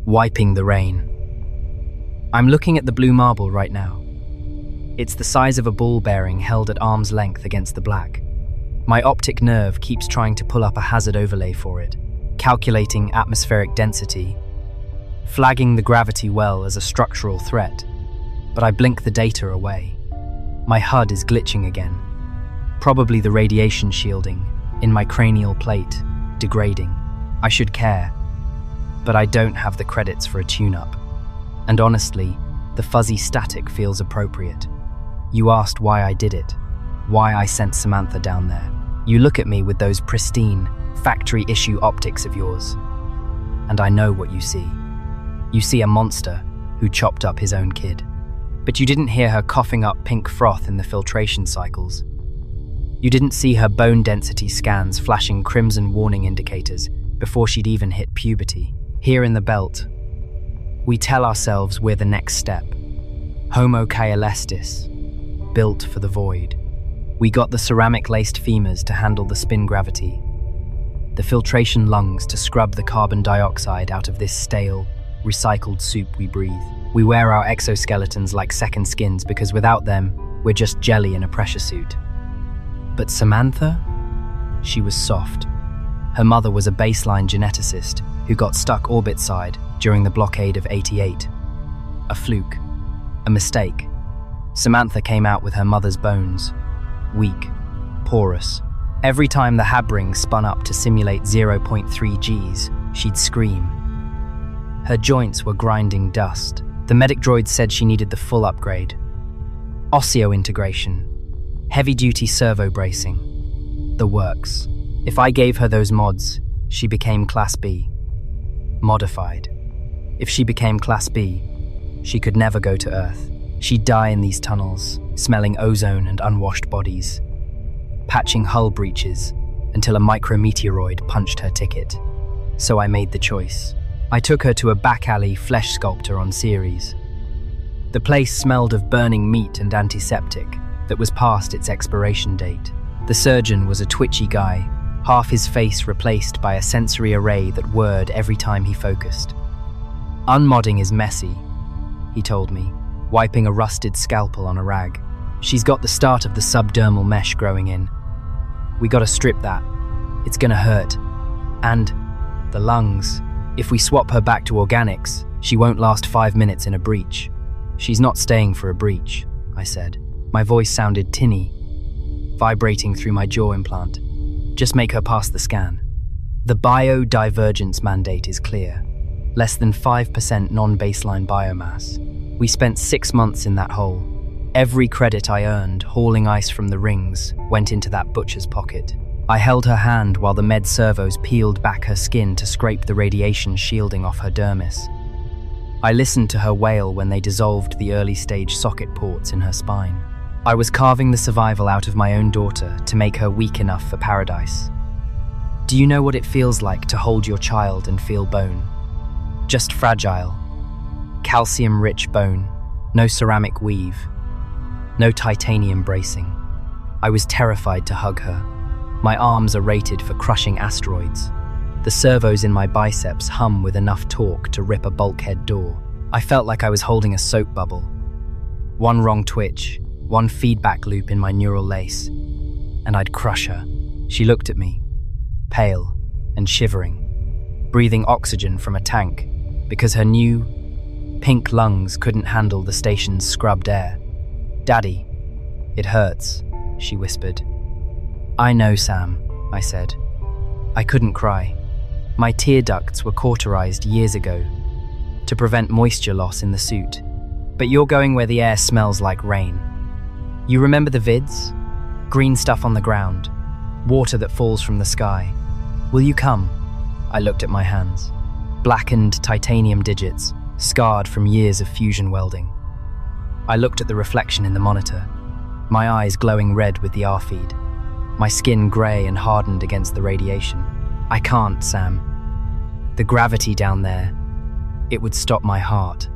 wiping the rain. I'm looking at the blue marble right now. It's the size of a ball bearing held at arm's length against the black. My optic nerve keeps trying to pull up a hazard overlay for it, calculating atmospheric density, flagging the gravity well as a structural threat, but I blink the data away. My HUD is glitching again. Probably the radiation shielding in my cranial plate degrading. I should care, but I don't have the credits for a tune-up. And honestly, the fuzzy static feels appropriate. You asked why I did it, why I sent Samantha down there. You look at me with those pristine, factory-issue optics of yours, and I know what you see. You see a monster who chopped up his own kid. But you didn't hear her coughing up pink froth in the filtration cycles. You didn't see her bone density scans flashing crimson warning indicators before she'd even hit puberty. Here in the belt, we tell ourselves we're the next step. Homo caelestis, built for the void. We got the ceramic-laced femurs to handle the spin gravity, the filtration lungs to scrub the carbon dioxide out of this stale, recycled soup we breathe. We wear our exoskeletons like second skins because without them, we're just jelly in a pressure suit. But Samantha? She was soft. Her mother was a baseline geneticist who got stuck orbit-side during the blockade of '88. A fluke. A mistake. Samantha came out with her mother's bones. Weak. Porous. Every time the Habring spun up to simulate 0.3 Gs, she'd scream. Her joints were grinding dust. The medic droid said she needed the full upgrade. Osseointegration. Heavy-duty servo bracing. The works. If I gave her those mods, she became Class B. Modified. If she became Class B, she could never go to Earth. She'd die in these tunnels, smelling ozone and unwashed bodies, patching hull breaches until a micrometeoroid punched her ticket. So I made the choice. I took her to a back-alley flesh sculptor on Ceres. The place smelled of burning meat and antiseptic that was past its expiration date. The surgeon was a twitchy guy, half his face replaced by a sensory array that whirred every time he focused. Unmodding is messy, he told me, wiping a rusted scalpel on a rag. She's got the start of the subdermal mesh growing in. We gotta strip that. It's gonna hurt. And the lungs. If we swap her back to organics, she won't last 5 minutes in a breach. She's not staying for a breach, I said. My voice sounded tinny, vibrating through my jaw implant. Just make her pass the scan. The biodivergence mandate is clear. Less than 5% non-baseline biomass. We spent 6 months in that hole. Every credit I earned hauling ice from the rings went into that butcher's pocket. I held her hand while the med servos peeled back her skin to scrape the radiation shielding off her dermis. I listened to her wail when they dissolved the early-stage socket ports in her spine. I was carving the survival out of my own daughter to make her weak enough for paradise. Do you know what it feels like to hold your child and feel bone? Just fragile. Calcium-rich bone. No ceramic weave. No titanium bracing. I was terrified to hug her. My arms are rated for crushing asteroids. The servos in my biceps hum with enough torque to rip a bulkhead door. I felt like I was holding a soap bubble. One wrong twitch, one feedback loop in my neural lace, and I'd crush her. She looked at me, pale and shivering, breathing oxygen from a tank because her new, pink lungs couldn't handle the station's scrubbed air. "Daddy, it hurts," she whispered. "I know, Sam," I said. I couldn't cry. My tear ducts were cauterized years ago to prevent moisture loss in the suit. But you're going where the air smells like rain. You remember the vids? Green stuff on the ground, water that falls from the sky. Will you come? I looked at my hands. Blackened titanium digits, scarred from years of fusion welding. I looked at the reflection in the monitor, my eyes glowing red with the R feed, my skin grey and hardened against the radiation. I can't, Sam. The gravity down there, it would stop my heart.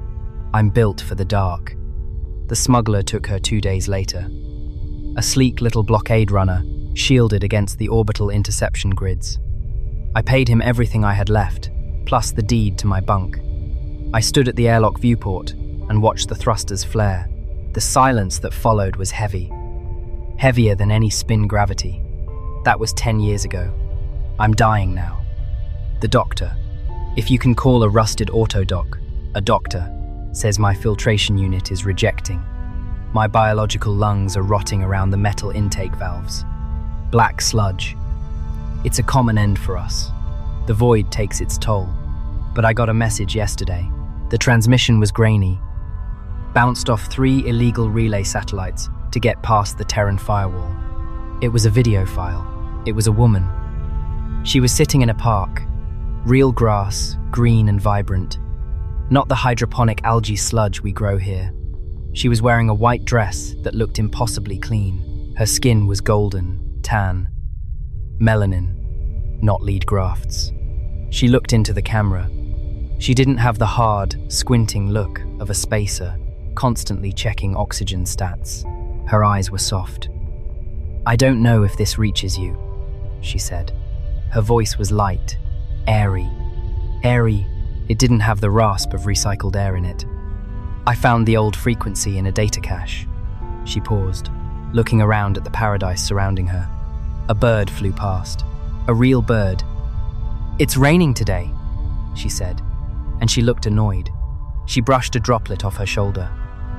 I'm built for the dark. The smuggler took her 2 days later. A sleek little blockade runner, shielded against the orbital interception grids. I paid him everything I had left, plus the deed to my bunk. I stood at the airlock viewport and watched the thrusters flare. The silence that followed was heavy. Heavier than any spin gravity. That was 10 years ago. I'm dying now. The doctor, if you can call a rusted autodoc a doctor, says my filtration unit is rejecting. My biological lungs are rotting around the metal intake valves. Black sludge. It's a common end for us. The void takes its toll. But I got a message yesterday. The transmission was grainy. Bounced off 3 illegal relay satellites to get past the Terran firewall. It was a video file. It was a woman. She was sitting in a park. Real grass, green and vibrant. Not the hydroponic algae sludge we grow here. She was wearing a white dress that looked impossibly clean. Her skin was golden, tan. Melanin, not lead grafts. She looked into the camera. She didn't have the hard, squinting look of a spacer, constantly checking oxygen stats. Her eyes were soft. "I don't know if this reaches you," she said. Her voice was light, airy. Airy, it didn't have the rasp of recycled air in it. "I found the old frequency in a data cache." She paused, looking around at the paradise surrounding her. A bird flew past. A real bird. "It's raining today," she said, and she looked annoyed. She brushed a droplet off her shoulder.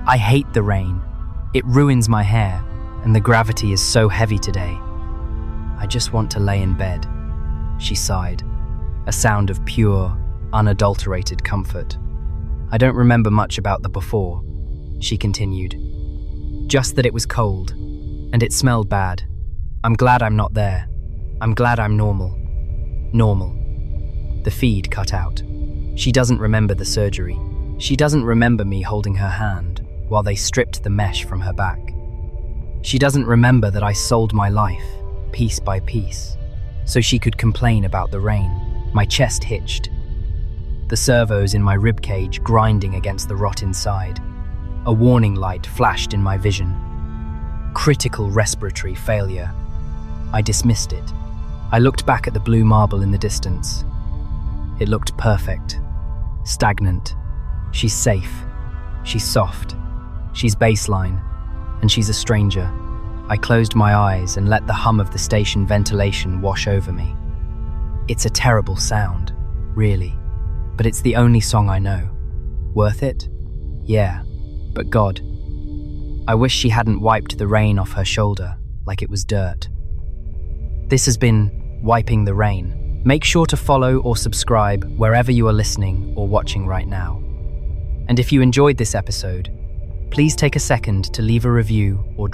"I hate the rain. It ruins my hair, and the gravity is so heavy today. I just want to lay in bed," she sighed, a sound of pure, unadulterated comfort. "I don't remember much about the before," she continued. "Just that it was cold, and it smelled bad. I'm glad I'm not there. I'm glad I'm normal." Normal. The feed cut out. She doesn't remember the surgery. She doesn't remember me holding her hand while they stripped the mesh from her back. She doesn't remember that I sold my life, piece by piece, so she could complain about the rain. My chest hitched. The servos in my ribcage grinding against the rot inside. A warning light flashed in my vision. Critical respiratory failure. I dismissed it. I looked back at the blue marble in the distance. It looked perfect. Stagnant. She's safe. She's soft. She's baseline. And she's a stranger. I closed my eyes and let the hum of the station ventilation wash over me. It's a terrible sound, really. But it's the only song I know. Worth it? Yeah. But God. I wish she hadn't wiped the rain off her shoulder like it was dirt. This has been Wiping the Rain. Make sure to follow or subscribe wherever you are listening or watching right now. And if you enjoyed this episode, please take a second to leave a review or